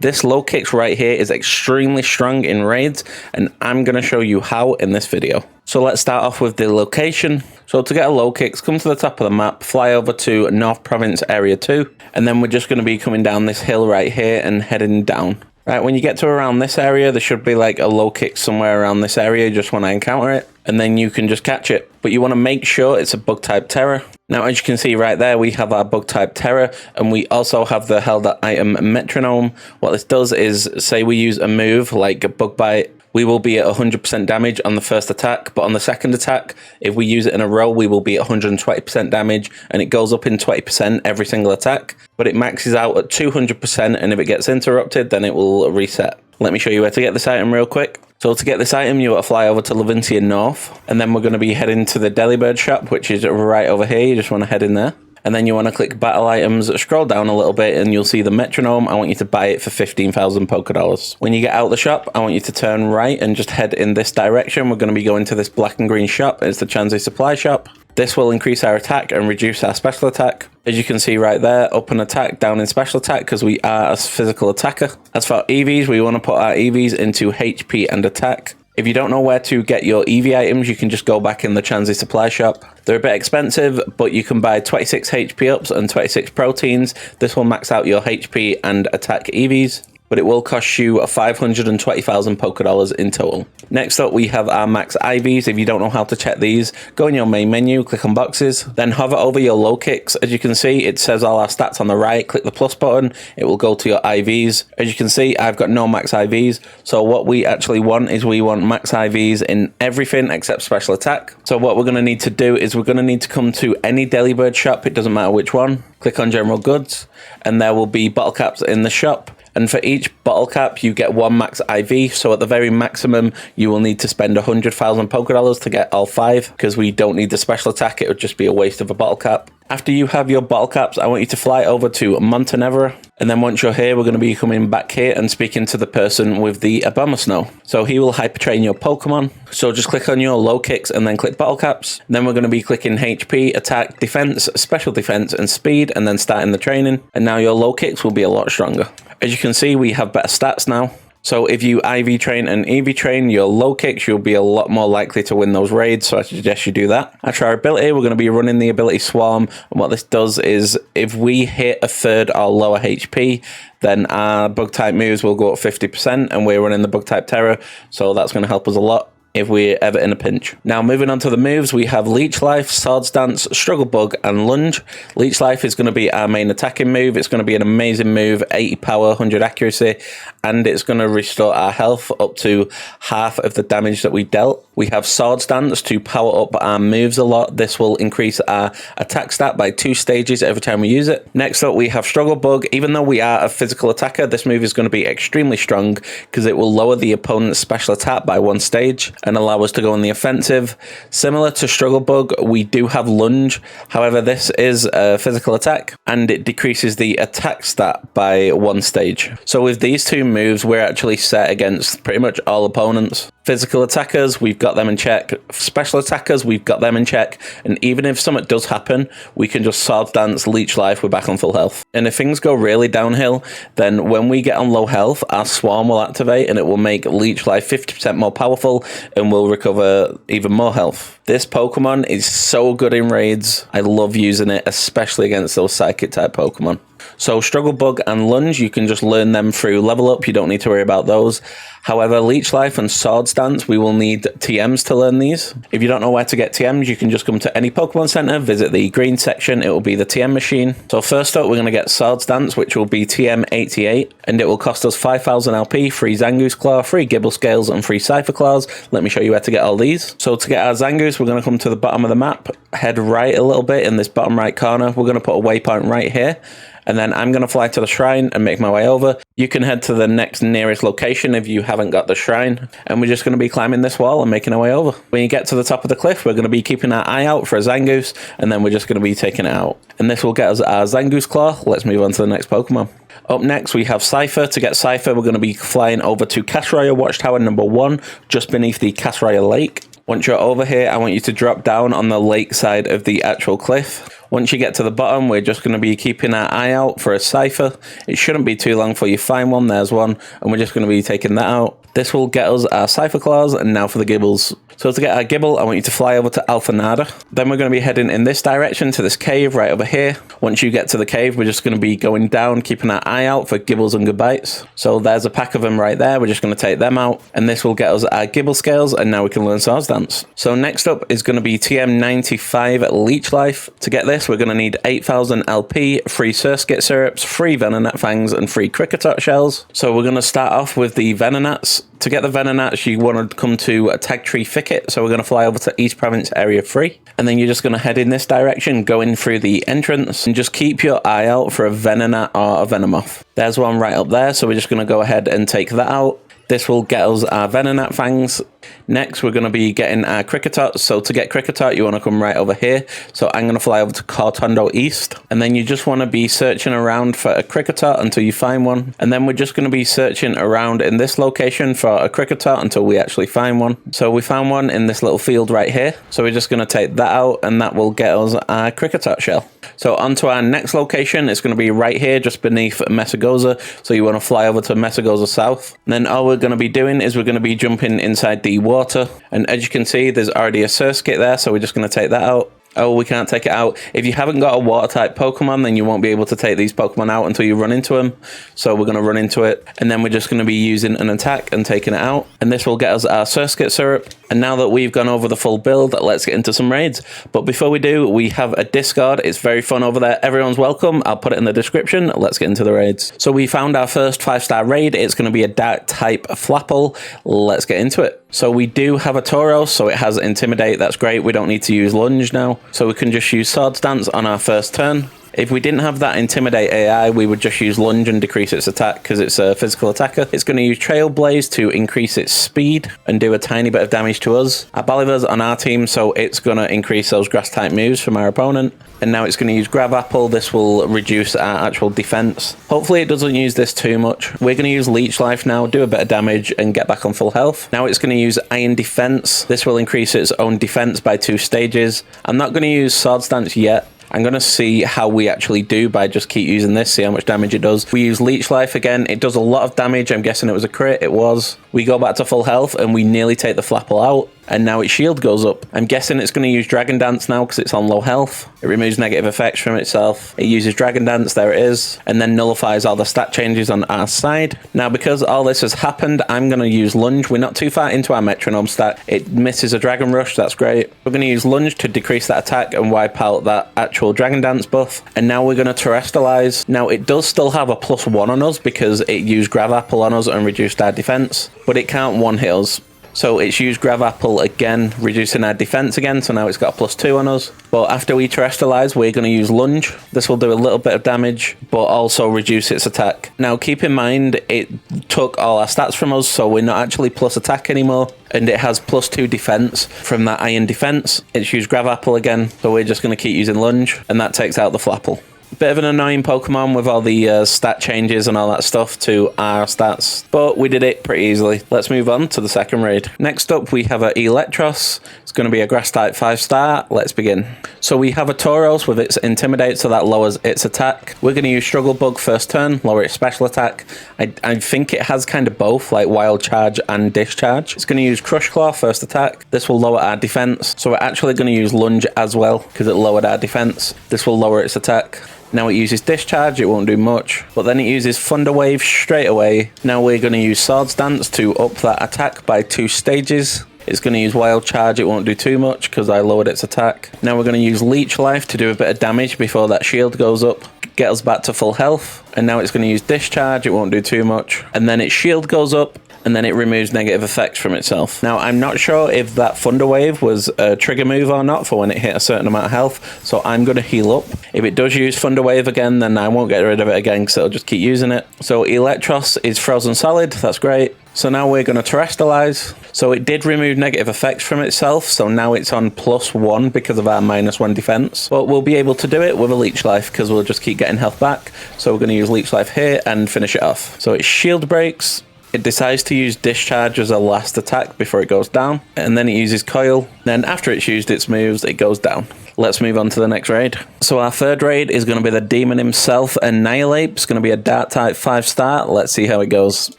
This Lokix right here is extremely strong in raids, and I'm going to show you how in this video. So let's start off with the location. So to get a Lokix, come to the top of the map, fly over to North Province Area 2, and then we're just going to be coming down this hill right here and heading down. Right, when you get to around this area, there should be like a Lokix somewhere around this area just when I encounter it, and then you can just catch it. But you want to make sure it's a bug type Tera. Now, as you can see right there, we have our bug type Tera, and we also have the held item metronome. What this does is, say we use a move like a bug bite, we will be at 100% damage on the first attack, but on the second attack, if we use it in a row, we will be at 120% damage, and it goes up in 20% every single attack, but it maxes out at 200%, and if it gets interrupted, then it will reset. Let me show you where to get this item real quick. So to get this item, you got to fly over to Levincia North, and then we're going to be heading to the Delibird shop, which is right over here. You just want to head in there. And then you want to click battle items, scroll down a little bit, and you'll see the metronome. I want you to buy it for 15,000 Pokedollars. When you get out of the shop, I want you to turn right and just head in this direction. We're going to be going to this black and green shop. It's the Chansey supply shop. This will increase our attack and reduce our special attack. As you can see right there, up in attack, down in special attack, because we are a physical attacker. As for EVs, we want to put our EVs into HP and attack. If you don't know where to get your EV items, you can just go back in the Chansey supply shop. They're a bit expensive, but you can buy 26 HP ups and 26 proteins. This will max out your HP and attack EVs, but it will cost you 520,000 Pokedollars in total. Next up, we have our max IVs. If you don't know how to check these, go in your main menu, click on boxes, then hover over your Lokix. As you can see, it says all our stats on the right. Click the plus button, it will go to your IVs. As you can see, I've got no max IVs. So what we actually want is we want max IVs in everything except special attack. So what we're going to need to do is we're going to need to come to any Delibird shop. It doesn't matter which one. Click on general goods, and there will be bottle caps in the shop. And for each bottle cap, you get one max IV. So at the very maximum, you will need to spend 100,000 Pokedollars to get all 5, because we don't need the special attack. It would just be a waste of a bottle cap. After you have your bottle caps, I want you to fly over to Montenevera. And then once you're here, we're going to be coming back here and speaking to the person with the Abomasnow. So he will hyper train your Pokemon. So just click on your Lokix and then click bottle caps. And then we're going to be clicking HP, attack, defense, special defense, and speed, and then starting the training. And now your Lokix will be a lot stronger. As you can see, we have better stats now. So if you IV train and EV train your Lokix, you'll be a lot more likely to win those raids, so I suggest you do that. After our ability, we're going to be running the ability Swarm, and what this does is if we hit a third or lower HP, then our bug type moves will go up 50%, and we're running the bug type Tera, so that's going to help us a lot if we're ever in a pinch. Now, moving on to the moves, we have Leech Life, Swords Dance, Struggle Bug, and Lunge. Leech Life is going to be our main attacking move. It's going to be an amazing move, 80 power, 100 accuracy, and it's going to restore our health up to half of the damage that we dealt. We have Swords Dance to power up our moves a lot. This will increase our attack stat by 2 stages every time we use it. Next up, we have Struggle Bug. Even though we are a physical attacker, this move is going to be extremely strong because it will lower the opponent's special attack by 1 stage and allow us to go on the offensive. Similar to Struggle Bug, we do have Lunge. However, this is a physical attack and it decreases the attack stat by 1 stage. So with these 2 moves, we're actually set against pretty much all opponents. Physical attackers, we've got them in check. Special attackers, we've got them in check. And even if something does happen, we can just Swords Dance, Leech Life, we're back on full health. And if things go really downhill, then when we get on low health, our Swarm will activate and it will make Leech Life 50% more powerful and will recover even more health. This Pokemon is so good in raids. I love using it, especially against those Psychic type Pokemon. So Struggle Bug and Lunge, you can just learn them through level up. You don't need to worry about those. However, Leech Life and Swords Dance, we will need TMs to learn these. If you don't know where to get TMs, you can just come to any Pokemon Center, visit the green section. It will be the TM machine. So first up, we're going to get Swords Dance, which will be TM 88, and it will cost us 5,000 LP, free Zangoose Claw, free Gibble Scales, and free Cypher Claws. Let me show you where to get all these. So to get our Zangoose, we're going to come to the bottom of the map, head right a little bit in this bottom right corner. We're going to put a waypoint right here. And then I'm going to fly to the shrine and make my way over. You can head to the next nearest location if you haven't got the shrine. And we're just going to be climbing this wall and making our way over. When you get to the top of the cliff, we're going to be keeping our eye out for a Zangoose. And then we're just going to be taking it out. And this will get us our Zangoose Claw. Let's move on to the next Pokemon. Up next, we have Cypher. To get Cypher, we're going to be flying over to Casraya Watchtower number 1, just beneath the Casraya Lake. Once you're over here, I want you to drop down on the lake side of the actual cliff. Once you get to the bottom, we're just going to be keeping our eye out for a cipher. It shouldn't be too long before you find one. There's one, and we're just going to be taking that out. This will get us our cipher claws, and now for the gibbles. So to get our gibble, I want you to fly over to Alpha Nada. Then we're going to be heading in this direction to this cave right over here. Once you get to the cave, we're just going to be going down, keeping our eye out for gibbles and goodbites. So there's a pack of them right there. We're just going to take them out, and this will get us our gibble scales, and now we can learn Swords Dance. So next up is going to be TM95 Leech Life. To get this, we're going to need 8,000 LP, 3 Surskit syrups, 3 Venonat fangs, and 3 Cricketot shells. So we're going to start off with the Venonats. To get the Venonats, you want to come to a Tag Tree Thicket, so we're going to fly over to East Province Area 3, and then you're just going to head in this direction, go in through the entrance, and just keep your eye out for a Venonat or a Venomoth. There's one right up there, so we're just going to go ahead and take that out. This will get us our Venonat fangs. Next, we're going to be getting our Cricketot. So to get Cricketot, you want to come right over here. So I'm going to fly over to Cortondo East. And then you just want to be searching around for a Cricketot until you find one. And then we're just going to be searching around in this location for a Cricketot until we actually find one. So we found one in this little field right here. So we're just going to take that out, and that will get us our Cricketot shell. So onto our next location. It's going to be right here, just beneath Messagoza. So you want to fly over to Messagoza South. And then all we're going to be doing is we're going to be jumping inside the water, and as you can see, there's already a Surskit there, so we're just going to take that out. Oh, we can't take it out. If you haven't got a water type Pokemon, then you won't be able to take these Pokemon out until you run into them. So we're going to run into it, and then we're just going to be using an attack and taking it out. And this will get us our Surskit syrup. And now that we've gone over the full build, let's get into some raids. But before we do, we have a Discord. It's very fun over there. Everyone's welcome. I'll put it in the description. Let's get into the raids. So we found our first 5-star raid. It's going to be a dark type Flapple. Let's get into it. So we do have a Tauros, so it has Intimidate. That's great. We don't need to use Lunge now. So we can just use Swords Dance on our first turn. If we didn't have that Intimidate AI, we would just use Lunge and decrease its attack because it's a physical attacker. It's going to use Trailblaze to increase its speed and do a tiny bit of damage to us. Our Bolivar's on our team, so it's going to increase those grass type moves from our opponent. And now it's going to use Grab Apple. This will reduce our actual defense. Hopefully it doesn't use this too much. We're going to use Leech Life now, do a bit of damage and get back on full health. Now it's going to use Iron Defense. This will increase its own defense by 2 stages. I'm not going to use Swords Dance yet. I'm going to see how we actually do by just keep using this, see how much damage it does. We use Leech Life again. It does a lot of damage. I'm guessing it was a crit. It was. We go back to full health and we nearly take the Flapple out. And now its shield goes up. I'm guessing it's going to use Dragon Dance now because it's on low health. It removes negative effects from itself. It uses Dragon Dance, there it is, and then nullifies all the stat changes on our side. Now, because all this has happened, I'm going to use Lunge. We're not too far into our Metronome stat. It misses a Dragon Rush, that's great. We're going to use Lunge to decrease that attack and wipe out that actual Dragon Dance buff. And now we're going to Terrestrialize. Now, it does still have a +1 on us because it used Grav Apple on us and reduced our defense, but it can't one-hit us. So it's used Grav Apple again, reducing our defense again, so now it's got a +2 on us. But after we Terrestrialize, we're going to use Lunge. This will do a little bit of damage, but also reduce its attack. Now keep in mind, it took all our stats from us, so we're not actually plus attack anymore. And it has +2 defense from that Iron Defense. It's used Grav Apple again, so we're just going to keep using Lunge, and that takes out the Flapple. Bit of an annoying Pokemon with all the stat changes and all that stuff to our stats, but we did it pretty easily. Let's move on to the second raid. Next up, we have a Electros. It's going to be a Grass type 5-star. Let's begin. So we have a Tauros with its Intimidate, so that lowers its attack. We're going to use Struggle Bug first turn, lower its special attack. I think it has kind of both, like Wild Charge and Discharge. It's going to use Crush Claw first attack. This will lower our defense, so we're actually going to use Lunge as well because it lowered our defense. This will lower its attack. Now it uses Discharge, it won't do much, but then it uses Thunder Wave straight away. Now we're going to use Swords Dance to up that attack by 2 stages. It's going to use Wild Charge, it won't do too much because I lowered its attack. Now we're going to use Leech Life to do a bit of damage before that shield goes up, get us back to full health. And now it's going to use Discharge, it won't do too much. And then its shield goes up, and then it removes negative effects from itself. Now, I'm not sure if that Thunder Wave was a trigger move or not for when it hit a certain amount of health, so I'm going to heal up. If it does use Thunder Wave again, then I won't get rid of it again because it'll just keep using it. So Electros is frozen solid, that's great. So now we're going to Terrestrialize. So it did remove negative effects from itself, so now it's on +1 because of our -1 defense. But we'll be able to do it with a Leech Life because we'll just keep getting health back. So we're going to use Leech Life here and finish it off. So it Shield Breaks. It decides to use Discharge as a last attack before it goes down, and then it uses Coil. Then after it's used its moves, it goes down. Let's move on to the next raid. So our third raid is going to be the demon himself, Annihilate. It's going to be a dark type 5-star. Let's see how it goes.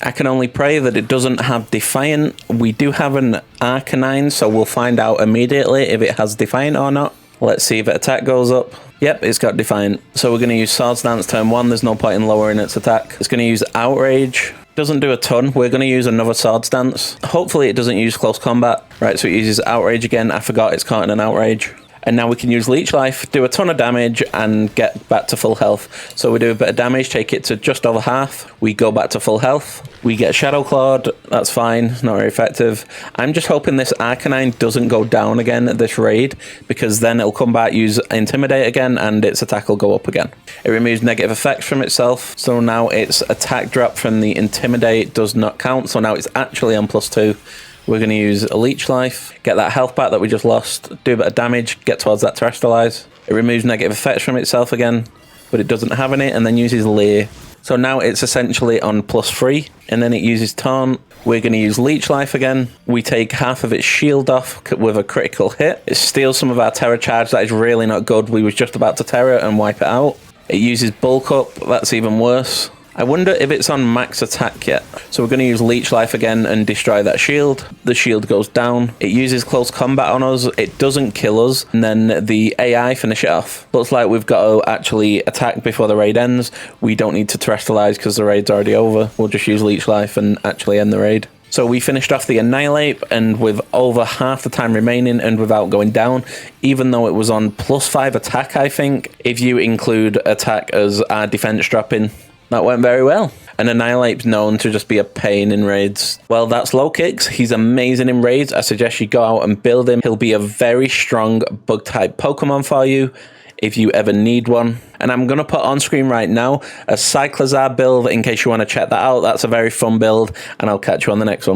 I can only pray that it doesn't have Defiant. We do have an Arcanine, so we'll find out immediately if it has Defiant or not. Let's see if attack goes up. Yep, it's got Defiant. So we're going to use Swords Dance turn 1. There's no point in lowering its attack. It's going to use Outrage. Doesn't do a ton. We're going to use another Swords Dance. Hopefully it doesn't use Close Combat. Right, so it uses Outrage again. I forgot it's caught in an Outrage. And now we can use Leech Life, do a ton of damage, and get back to full health. So we do a bit of damage, take it to just over half. We go back to full health. We get Shadow Clawed. That's fine. It's not very effective. I'm just hoping this Arcanine doesn't go down again at this raid, because then it'll come back, use Intimidate again, and its attack will go up again. It removes negative effects from itself. So now its attack drop from the Intimidate does not count. So now it's actually on +2. We're going to use a Leech Life, get that health back that we just lost, do a bit of damage, get towards that Terrestrialize. It removes negative effects from itself again, but it doesn't have any, and then uses Leer. So now it's essentially on +3, and then it uses Taunt. We're going to use Leech Life again. We take half of its shield off with a critical hit. It steals some of our Terra Charge. That is really not good. We was just about to Terra and wipe it out. It uses Bulk Up. That's even worse. I wonder if it's on max attack yet. So we're going to use Leech Life again and destroy that shield. The shield goes down. It uses Close Combat on us. It doesn't kill us. And then the AI finish it off. Looks like we've got to actually attack before the raid ends. We don't need to Terrestrialize because the raid's already over. We'll just use Leech Life and actually end the raid. So we finished off the Annihilate, and with over half the time remaining and without going down, even though it was on +5 attack, I think, if you include attack as our defense dropping. That went very well. And Annihilate's known to just be a pain in raids. Well, that's Lokix. He's amazing in raids. I suggest you go out and build him. He'll be a very strong bug-type Pokemon for you if you ever need one. And I'm going to put on screen right now a Cyclizar build in case you want to check that out. That's a very fun build, and I'll catch you on the next one.